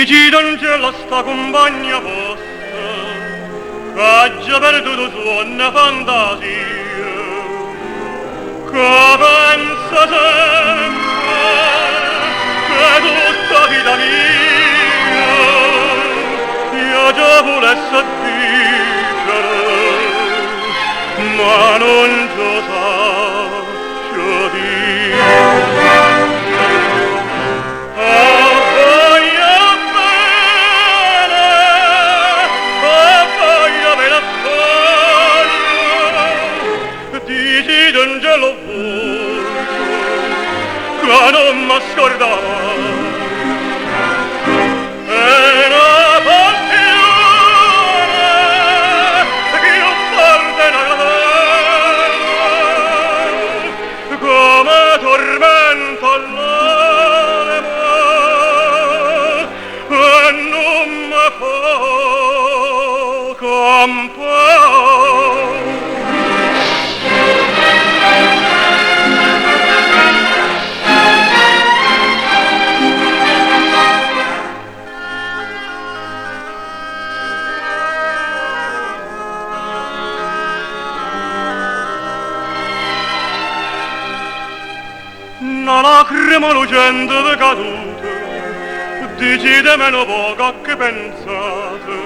Dici non c'è la sta compagna vostra, che ha già perduto suona fantasia, che pensa sempre che tutta vita mia io già volesse dicere, ma non già saccio dire. D'Angelo che non mi scordava è una passione che io forte la come tormento l'anima e non mi fa campare. Una lacrima lucente è caduta, dici meno poco che pensate,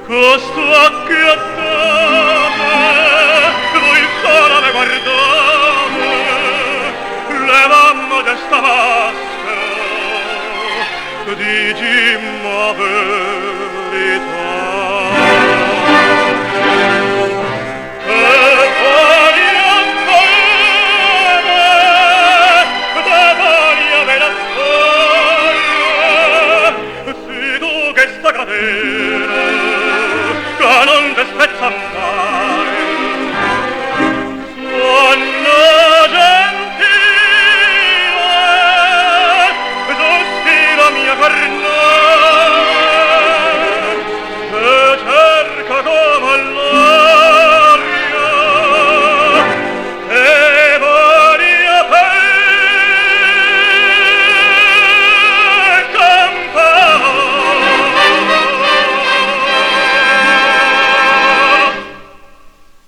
che sto acchiattata, voi solo mi guardate.